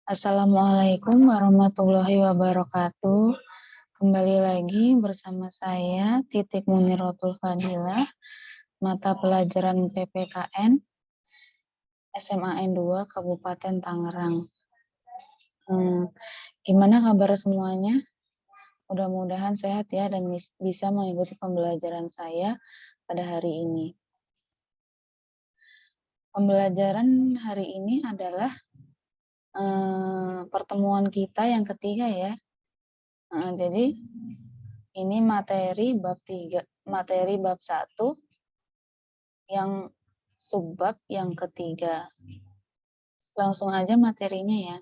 Assalamualaikum warahmatullahi wabarakatuh. Kembali lagi bersama saya Titik Muniratul Fadilah, mata pelajaran PPKN SMAN 2 Kabupaten Tangerang. Gimana kabar semuanya? Mudah-mudahan sehat ya dan bisa mengikuti pembelajaran saya pada hari ini. Pembelajaran hari ini adalah pertemuan kita yang ketiga ya. Jadi ini materi bab 1 yang subbab yang ketiga. Langsung aja materinya ya.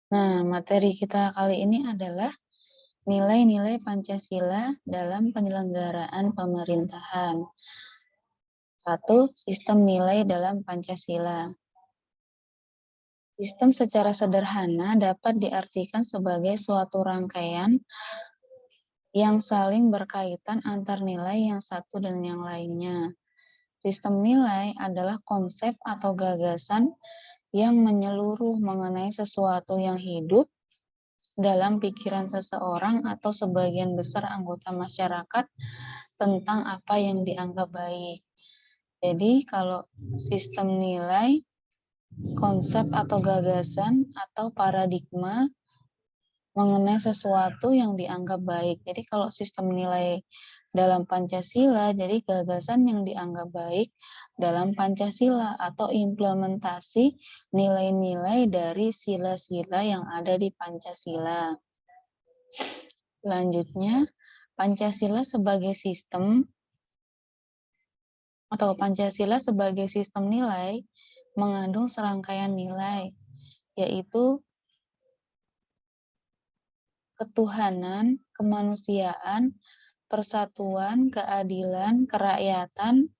Nah, materi kita kali ini adalah nilai-nilai Pancasila dalam penyelenggaraan pemerintahan. 1. Sistem nilai dalam Pancasila. Sistem secara sederhana dapat diartikan sebagai suatu rangkaian yang saling berkaitan antar nilai yang satu dan yang lainnya. Sistem nilai adalah konsep atau gagasan yang menyeluruh mengenai sesuatu yang hidup dalam pikiran seseorang atau sebagian besar anggota masyarakat tentang apa yang dianggap baik. Jadi kalau sistem nilai, konsep atau gagasan atau paradigma mengenai sesuatu yang dianggap baik. Jadi kalau sistem nilai dalam Pancasila, jadi gagasan yang dianggap baik dalam Pancasila atau implementasi nilai-nilai dari sila-sila yang ada di Pancasila. Selanjutnya, Pancasila sebagai sistem atau Pancasila sebagai sistem nilai mengandung serangkaian nilai, yaitu ketuhanan, kemanusiaan, persatuan, keadilan, kerakyatan.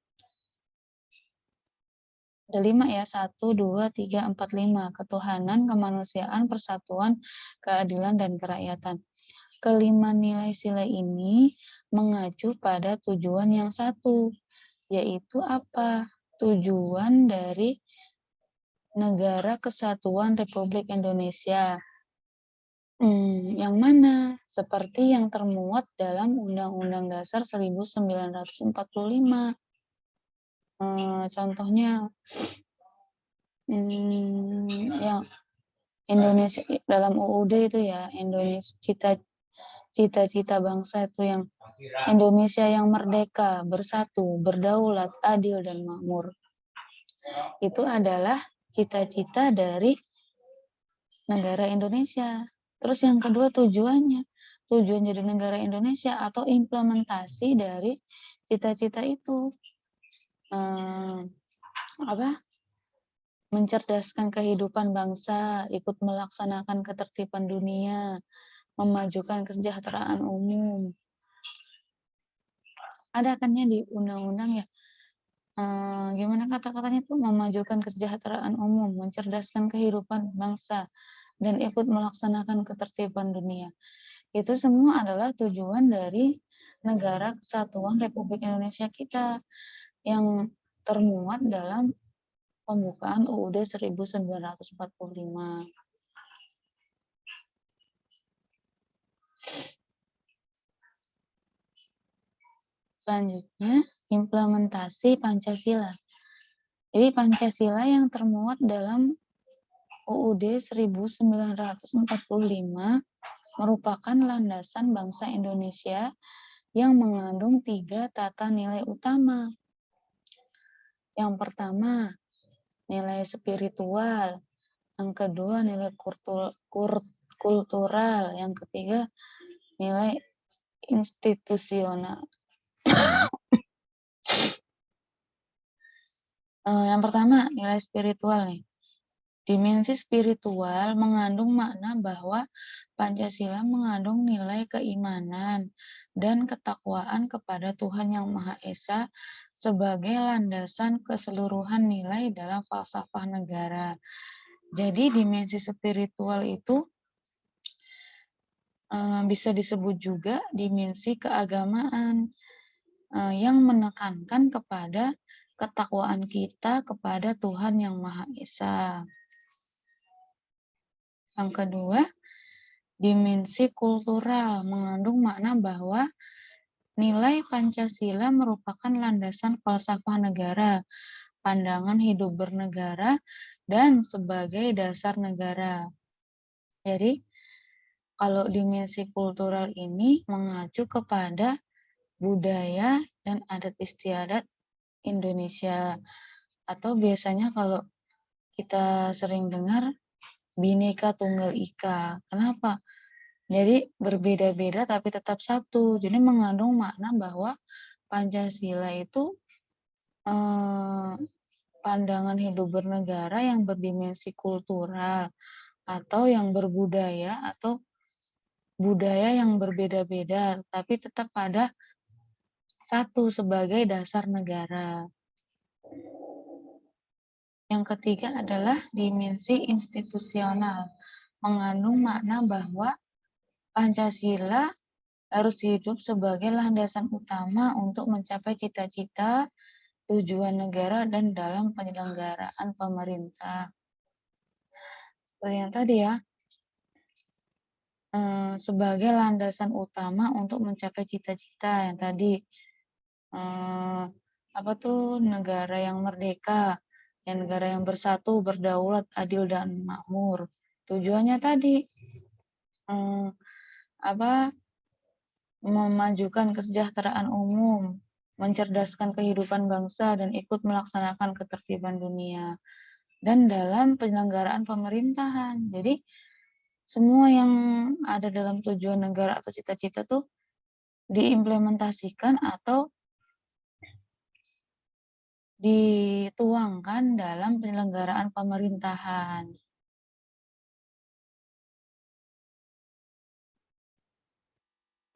Ada 5 ya, 1, 2, 3, 4, 5. Ketuhanan, kemanusiaan, persatuan, keadilan, dan kerakyatan. Kelima nilai sila ini mengacu pada tujuan yang satu, yaitu apa? Tujuan dari Negara Kesatuan Republik Indonesia. Yang mana? Seperti yang termuat dalam Undang-Undang Dasar 1945. Contohnya, yang Indonesia dalam UUD itu ya, Indonesia cita-cita bangsa itu yang Indonesia yang merdeka, bersatu, berdaulat, adil, dan makmur. Itu adalah cita-cita dari negara Indonesia. Terus yang kedua tujuannya, tujuan jadi negara Indonesia atau implementasi dari cita-cita itu. Mencerdaskan kehidupan bangsa, ikut melaksanakan ketertiban dunia, memajukan kesejahteraan umum. Ada kan ya di undang-undang ya, gimana kata-katanya tuh, memajukan kesejahteraan umum, mencerdaskan kehidupan bangsa, dan ikut melaksanakan ketertiban dunia. Itu semua adalah tujuan dari Negara Kesatuan Republik Indonesia kita yang termuat dalam pembukaan UUD 1945. Selanjutnya, implementasi Pancasila. Jadi Pancasila yang termuat dalam UUD 1945 merupakan landasan bangsa Indonesia yang mengandung 3 tata nilai utama. Yang pertama, nilai spiritual. Yang kedua, nilai kultural. Yang ketiga, nilai institusional. Yang pertama, nilai spiritual nih. Dimensi spiritual mengandung makna bahwa Pancasila mengandung nilai keimanan dan ketakwaan kepada Tuhan Yang Maha Esa sebagai landasan keseluruhan nilai dalam falsafah negara. Jadi dimensi spiritual itu bisa disebut juga dimensi keagamaan yang menekankan kepada ketakwaan kita kepada Tuhan Yang Maha Esa. Yang kedua, dimensi kultural mengandung makna bahwa nilai Pancasila merupakan landasan falsafah negara, pandangan hidup bernegara, dan sebagai dasar negara. Jadi, kalau dimensi kultural ini mengacu kepada budaya dan adat istiadat Indonesia. Atau biasanya kalau kita sering dengar Bhinneka Tunggal Ika. Kenapa? Jadi berbeda-beda tapi tetap satu. Jadi mengandung makna bahwa Pancasila itu pandangan hidup bernegara yang berdimensi kultural atau yang berbudaya atau budaya yang berbeda-beda tapi tetap pada satu sebagai dasar negara. Yang ketiga adalah dimensi institusional, mengandung makna bahwa Pancasila harus hidup sebagai landasan utama untuk mencapai cita-cita, tujuan negara, dan dalam penyelenggaraan pemerintah. Seperti yang tadi ya, sebagai landasan utama untuk mencapai cita-cita yang tadi, negara yang merdeka, negara yang bersatu, berdaulat, adil, dan makmur. Tujuannya tadi, memajukan kesejahteraan umum, mencerdaskan kehidupan bangsa, dan ikut melaksanakan ketertiban dunia. Dan dalam penyelenggaraan pemerintahan. Jadi, semua yang ada dalam tujuan negara atau cita-cita tuh diimplementasikan atau dituangkan dalam penyelenggaraan pemerintahan.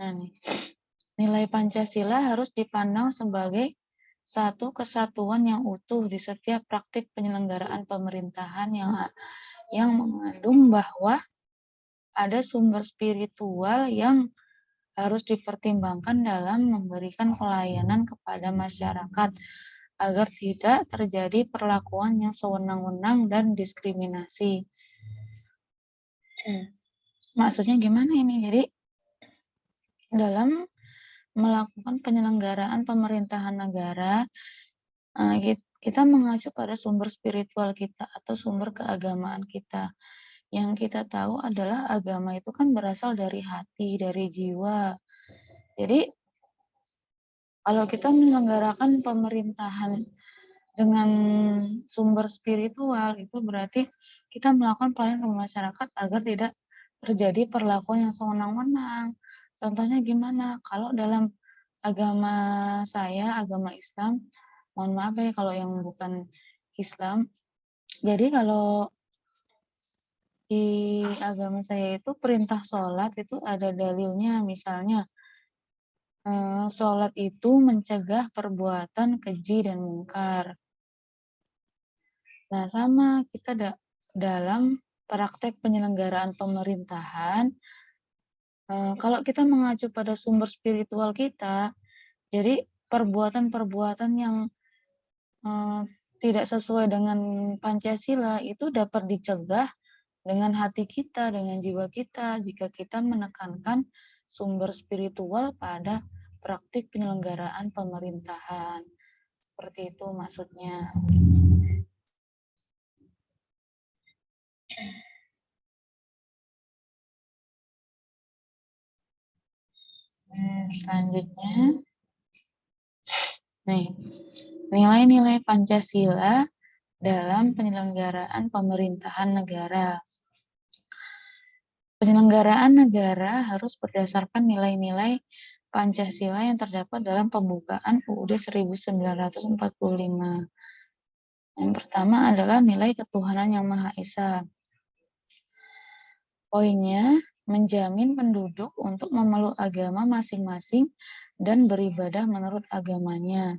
Nah, nilai Pancasila harus dipandang sebagai satu kesatuan yang utuh di setiap praktik penyelenggaraan pemerintahan yang mengandung bahwa ada sumber spiritual yang harus dipertimbangkan dalam memberikan pelayanan kepada masyarakat agar tidak terjadi perlakuan yang sewenang-wenang dan diskriminasi. Maksudnya gimana ini? Jadi dalam melakukan penyelenggaraan pemerintahan negara, kita mengacu pada sumber spiritual kita atau sumber keagamaan kita. Yang kita tahu adalah agama itu kan berasal dari hati, dari jiwa. Jadi kalau kita menyelenggarakan pemerintahan dengan sumber spiritual, itu berarti kita melakukan pelayanan ke masyarakat agar tidak terjadi perlakuan yang sewenang-wenang. Contohnya gimana? Kalau dalam agama saya, agama Islam, mohon maaf ya kalau yang bukan Islam. Jadi kalau di agama saya itu perintah sholat itu ada dalilnya, misalnya sholat itu mencegah perbuatan keji dan mungkar. Nah, sama kita dalam praktek penyelenggaraan pemerintahan, kalau kita mengacu pada sumber spiritual kita, jadi perbuatan-perbuatan yang tidak sesuai dengan Pancasila itu dapat dicegah dengan hati kita, dengan jiwa kita, jika kita menekankan sumber spiritual pada praktik penyelenggaraan pemerintahan. Seperti itu maksudnya. Selanjutnya, nih, nilai-nilai Pancasila dalam penyelenggaraan pemerintahan negara. Penyelenggaraan negara harus berdasarkan nilai-nilai Pancasila yang terdapat dalam pembukaan UUD 1945. Yang pertama adalah nilai ketuhanan yang Maha Esa. Poinnya, menjamin penduduk untuk memeluk agama masing-masing dan beribadah menurut agamanya.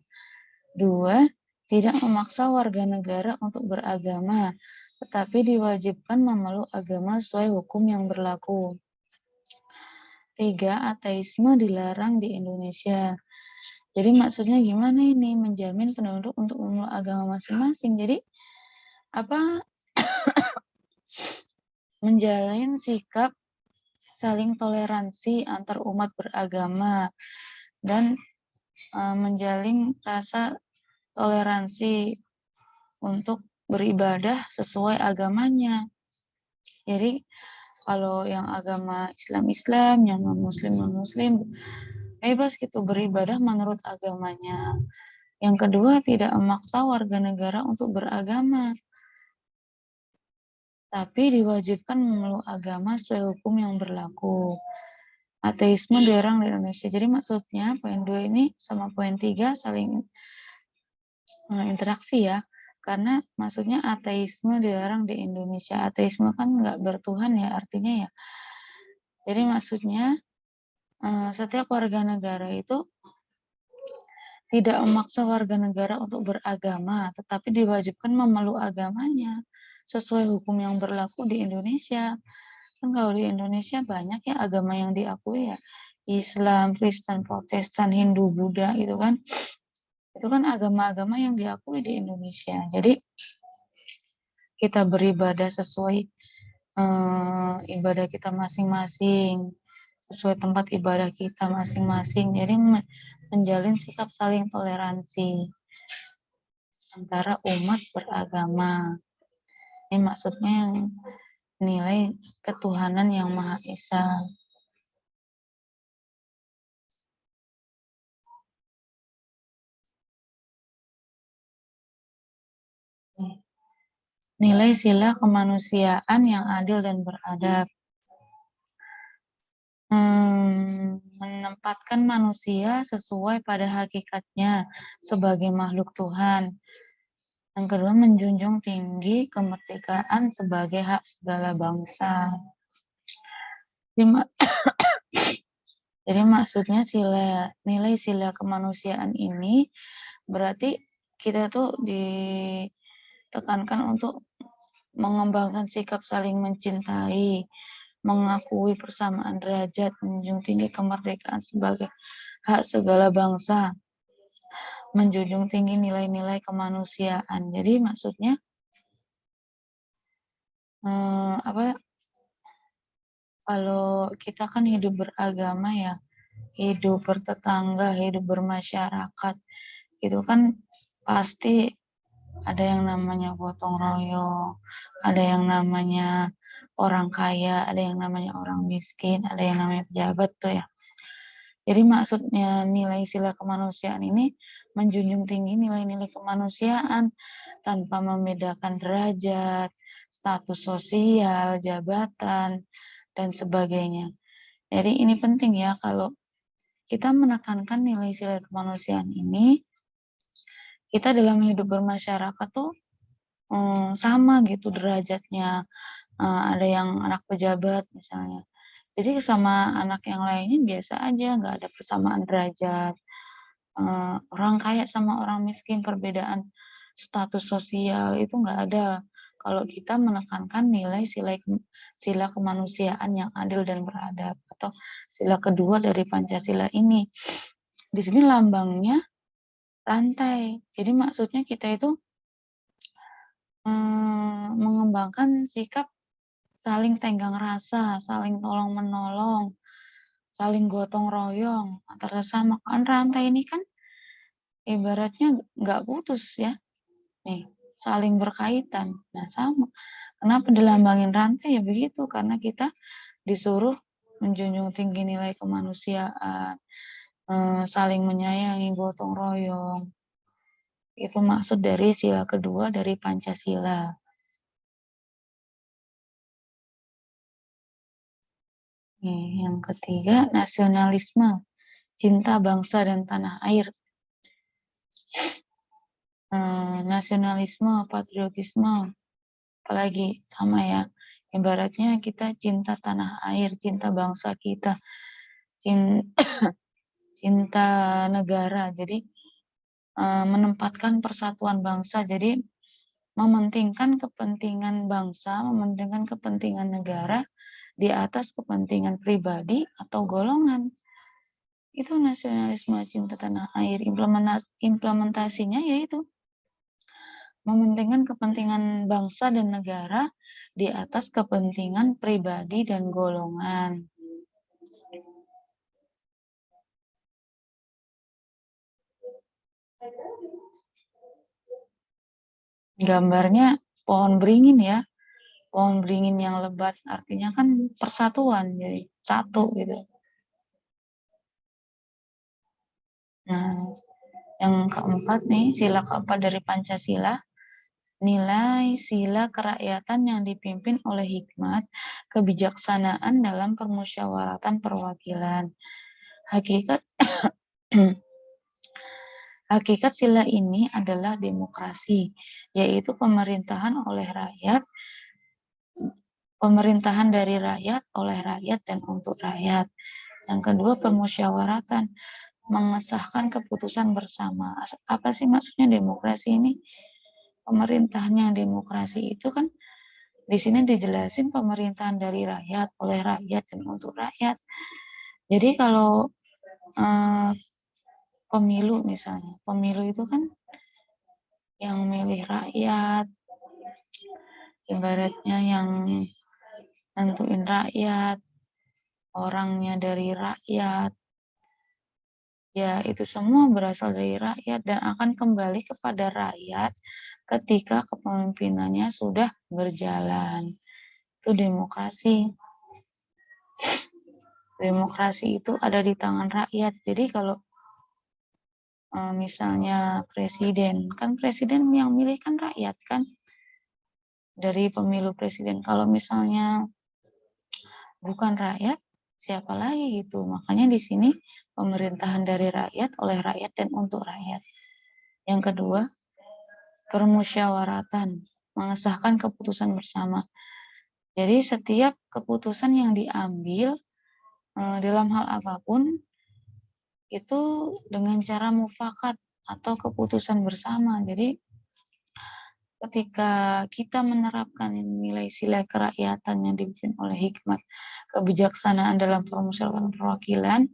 2, tidak memaksa warga negara untuk beragama, tetapi diwajibkan memeluk agama sesuai hukum yang berlaku. 3, ateisme dilarang di Indonesia. Jadi maksudnya gimana ini? Menjamin penduduk untuk memeluk agama masing-masing. Jadi apa? Menjalin sikap saling toleransi antar umat beragama dan menjalin rasa toleransi untuk beribadah sesuai agamanya. Jadi kalau yang agama Islam, yang non-muslim, bebas gitu beribadah menurut agamanya. Yang kedua, tidak memaksa warga negara untuk beragama, tapi diwajibkan memeluk agama sesuai hukum yang berlaku. Ateisme dilarang di Indonesia. Jadi maksudnya poin 2 ini sama poin 3 saling interaksi ya. Karena maksudnya ateisme dilarang di Indonesia. Ateisme kan nggak bertuhan ya artinya ya. Jadi maksudnya setiap warga negara itu tidak memaksa warga negara untuk beragama, tetapi diwajibkan memeluk agamanya sesuai hukum yang berlaku di Indonesia. Kan kalau di Indonesia banyak ya agama yang diakui ya. Islam, Kristen, Protestan, Hindu, Buddha itu kan. Itu kan agama-agama yang diakui di Indonesia. Jadi kita beribadah sesuai ibadah kita masing-masing, sesuai tempat ibadah kita masing-masing. Jadi menjalin sikap saling toleransi antara umat beragama. Ini maksudnya yang nilai ketuhanan yang Maha Esa. Nilai sila kemanusiaan yang adil dan beradab. Menempatkan manusia sesuai pada hakikatnya sebagai makhluk Tuhan. Yang kedua, menjunjung tinggi kemerdekaan sebagai hak segala bangsa. Jadi maksudnya nilai sila kemanusiaan ini berarti kita tuh ditekankan untuk mengembangkan sikap saling mencintai, mengakui persamaan derajat, menjunjung tinggi kemerdekaan sebagai hak segala bangsa, menjunjung tinggi nilai-nilai kemanusiaan. Jadi maksudnya kalau kita kan hidup beragama ya, hidup bertetangga, hidup bermasyarakat, itu kan pasti ada yang namanya gotong royong, ada yang namanya orang kaya, ada yang namanya orang miskin, ada yang namanya pejabat tuh ya. Jadi maksudnya nilai sila kemanusiaan ini menjunjung tinggi nilai-nilai kemanusiaan tanpa membedakan derajat, status sosial, jabatan, dan sebagainya. Jadi ini penting ya kalau kita menekankan nilai sila kemanusiaan ini, kita dalam hidup bermasyarakat tuh sama gitu derajatnya. Ada yang anak pejabat misalnya. Jadi sama anak yang lainnya biasa aja, nggak ada persamaan derajat. Orang kaya sama orang miskin, perbedaan status sosial itu nggak ada. Kalau kita menekankan nilai sila kemanusiaan yang adil dan beradab atau sila kedua dari Pancasila ini. Di sini lambangnya rantai. Jadi maksudnya kita itu mengembangkan sikap saling tenggang rasa, saling tolong-menolong, saling gotong royong antar sesama. Kan rantai ini kan ibaratnya nggak putus ya, nih saling berkaitan. Nah sama, kenapa dilambangin rantai ya begitu, karena kita disuruh menjunjung tinggi nilai kemanusiaan, saling menyayangi, gotong royong. Itu maksud dari sila kedua dari Pancasila. Nih, yang ketiga, nasionalisme. cinta bangsa dan tanah air, nasionalisme, patriotisme, apalagi sama ya. Ibaratnya kita cinta tanah air, cinta bangsa kita, cinta negara. Jadi menempatkan persatuan bangsa. Jadi mementingkan kepentingan bangsa, mementingkan kepentingan negara di atas kepentingan pribadi atau golongan. Itu nasionalisme cinta tanah air. Implementasinya yaitu mementingkan kepentingan bangsa dan negara di atas kepentingan pribadi dan golongan. Gambarnya pohon beringin ya. Pohon beringin yang lebat artinya kan persatuan, jadi satu gitu. Nah, yang keempat nih, sila keempat dari Pancasila, nilai sila kerakyatan yang dipimpin oleh hikmat, kebijaksanaan dalam permusyawaratan perwakilan. Hakikat Hakikat sila ini adalah demokrasi, yaitu pemerintahan dari rakyat, oleh rakyat, dan untuk rakyat. Yang kedua, permusyawaratan, mengesahkan keputusan bersama. Apa sih maksudnya demokrasi ini? Pemerintahan yang demokrasi itu kan di sini dijelasin pemerintahan dari rakyat, oleh rakyat, dan untuk rakyat. Jadi kalau pemilu misalnya, pemilu itu kan yang milih rakyat, ibaratnya yang nentuin rakyat, orangnya dari rakyat, ya itu semua berasal dari rakyat dan akan kembali kepada rakyat ketika kepemimpinannya sudah berjalan. Itu demokrasi. Demokrasi itu ada di tangan rakyat. Jadi kalau misalnya presiden, kan presiden yang milih kan rakyat kan dari pemilu presiden. Kalau misalnya bukan rakyat, siapa lagi gitu. Makanya di sini pemerintahan dari rakyat, oleh rakyat, dan untuk rakyat. Yang kedua, permusyawaratan, mengesahkan keputusan bersama. Jadi setiap keputusan yang diambil dalam hal apapun itu dengan cara mufakat atau keputusan bersama. Jadi ketika kita menerapkan nilai sila kerakyatan yang dipimpin oleh hikmat, kebijaksanaan dalam permusyawaratan perwakilan,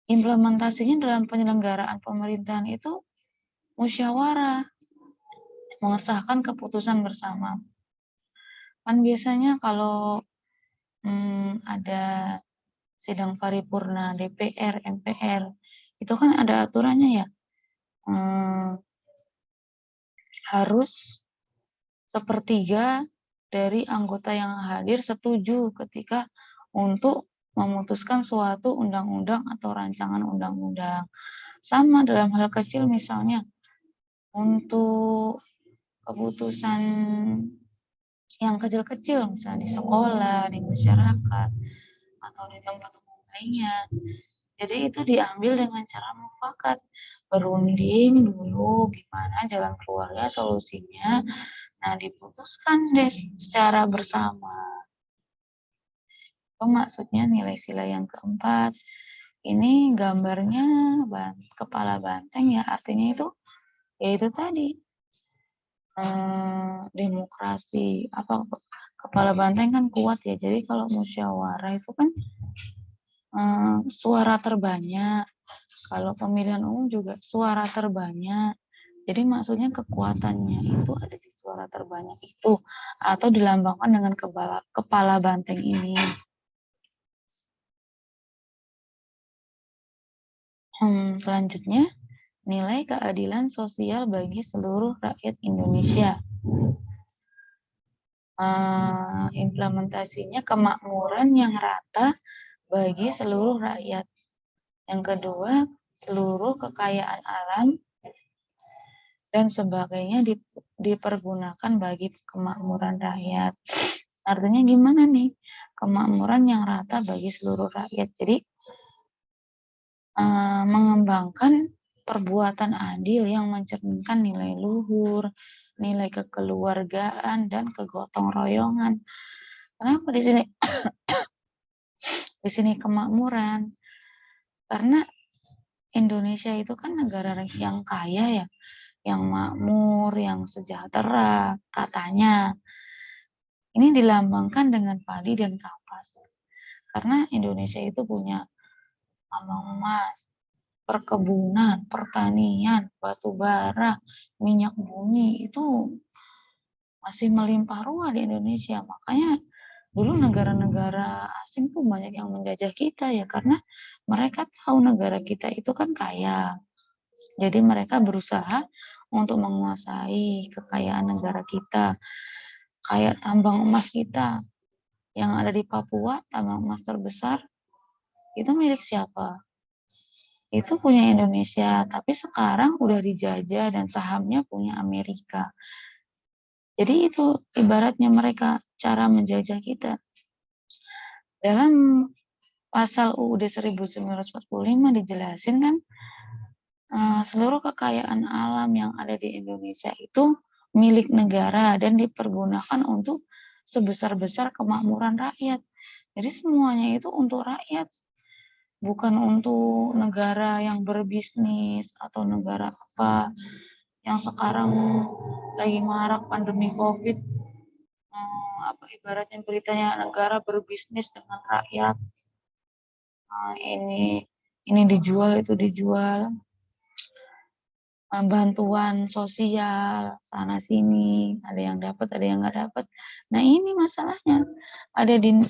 implementasinya dalam penyelenggaraan pemerintahan itu musyawarah, mengesahkan keputusan bersama. Kan biasanya kalau ada sidang paripurna DPR, MPR, itu kan ada aturannya ya, harus sepertiga dari anggota yang hadir setuju ketika untuk memutuskan suatu undang-undang atau rancangan undang-undang. Sama dalam hal kecil misalnya, untuk keputusan yang kecil-kecil, misalnya di sekolah, di masyarakat, atau di tempat umum lainnya. Jadi itu diambil dengan cara mufakat, berunding dulu gimana jalan keluarnya, solusinya. Nah, diputuskan deh secara bersama. Itu maksudnya nilai sila yang keempat. Ini gambarnya kepala banteng ya, artinya itu yaitu tadi demokrasi. Kepala banteng kan kuat ya, jadi kalau musyawarah itu kan suara terbanyak. Kalau pemilihan umum juga suara terbanyak. Jadi maksudnya kekuatannya itu ada di suara terbanyak itu atau dilambangkan dengan kepala banteng ini. Selanjutnya, nilai keadilan sosial bagi seluruh rakyat Indonesia. Implementasinya kemakmuran yang rata bagi seluruh rakyat. Yang kedua, seluruh kekayaan alam dan sebagainya dipergunakan bagi kemakmuran rakyat. Artinya gimana nih? Kemakmuran yang rata bagi seluruh rakyat. Jadi mengembangkan perbuatan adil yang mencerminkan nilai luhur, nilai kekeluargaan, dan kegotong royongan. Kenapa di sini kemakmuran? Karena Indonesia itu kan negara yang kaya ya, yang makmur, yang sejahtera katanya. Ini dilambangkan dengan padi dan kapas. Karena Indonesia itu punya tambang emas, perkebunan, pertanian, batu bara, minyak bumi itu masih melimpah ruah di Indonesia. Makanya dulu negara-negara asing tuh banyak yang menjajah kita ya karena mereka tahu negara kita itu kan kaya. Jadi mereka berusaha untuk menguasai kekayaan negara kita. Kayak tambang emas kita yang ada di Papua, tambang emas terbesar, itu milik siapa? Itu punya Indonesia, tapi sekarang udah dijajah dan sahamnya punya Amerika. Jadi itu ibaratnya mereka cara menjajah kita. Dalam pasal UUD 1945 dijelasin kan seluruh kekayaan alam yang ada di Indonesia itu milik negara dan dipergunakan untuk sebesar-besar kemakmuran rakyat. Jadi semuanya itu untuk rakyat, bukan untuk negara yang berbisnis atau negara apa yang sekarang lagi marak pandemi COVID. Apa ibaratnya beritanya negara berbisnis dengan rakyat. Ini dijual, itu dijual. Bantuan sosial sana sini, ada yang dapat, ada yang nggak dapat. Nah ini masalahnya, ada di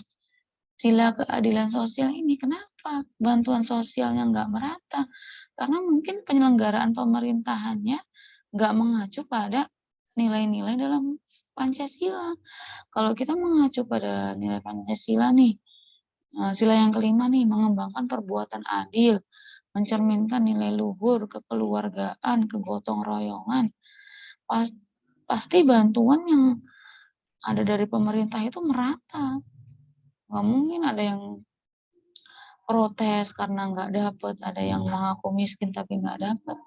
sila keadilan sosial ini. Kenapa bantuan sosialnya nggak merata? Karena mungkin penyelenggaraan pemerintahannya nggak mengacu pada nilai-nilai dalam Pancasila. Kalau kita mengacu pada nilai Pancasila nih, sila yang kelima nih, mengembangkan perbuatan adil, mencerminkan nilai luhur, kekeluargaan, kegotong royongan. Pasti bantuan yang ada dari pemerintah itu merata. Nggak mungkin ada yang protes karena nggak dapat, ada yang mengaku miskin tapi nggak dapat.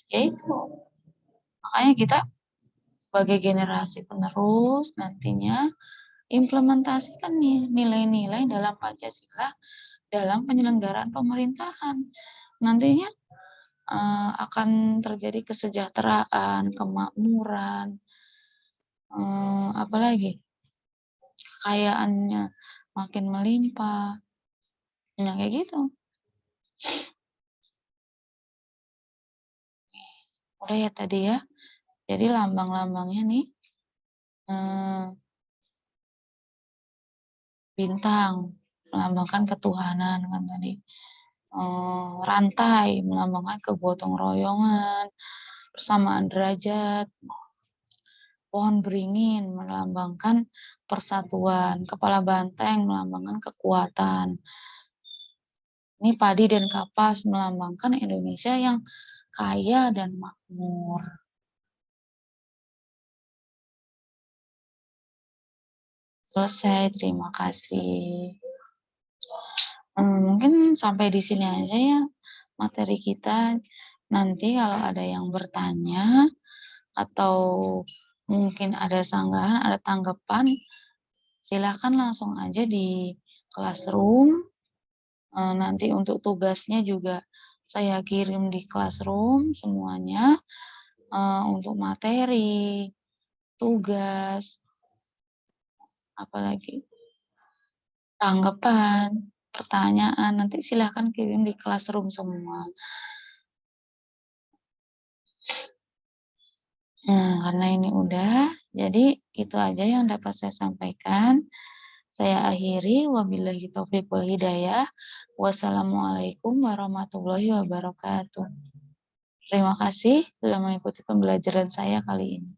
Ya itu, makanya kita sebagai generasi penerus nantinya implementasikan nih nilai-nilai dalam Pancasila dalam penyelenggaraan pemerintahan. Nantinya akan terjadi kesejahteraan, kemakmuran, apalagi kekayaannya makin melimpah, ya kayak gitu. Udah ya tadi ya. Jadi lambang-lambangnya nih bintang melambangkan ketuhanan kan tadi. Rantai melambangkan kegotong royongan, persamaan derajat. Pohon beringin melambangkan persatuan, kepala banteng melambangkan kekuatan. Ini padi dan kapas melambangkan Indonesia yang kaya dan makmur. Selesai, terima kasih. Mungkin sampai di sini aja ya materi kita. Nanti kalau ada yang bertanya atau mungkin ada sanggahan, ada tanggapan, silakan langsung aja di Classroom. Nanti untuk tugasnya juga saya kirim di Classroom semuanya, untuk materi, tugas, apalagi tanggapan, pertanyaan, nanti silahkan kirim di Classroom semua. Nah, karena ini udah, jadi itu aja yang dapat saya sampaikan. Saya akhiri, wabillahi taufiq wal hidayah. Wassalamualaikum warahmatullahi wabarakatuh. Terima kasih sudah mengikuti pembelajaran saya kali ini.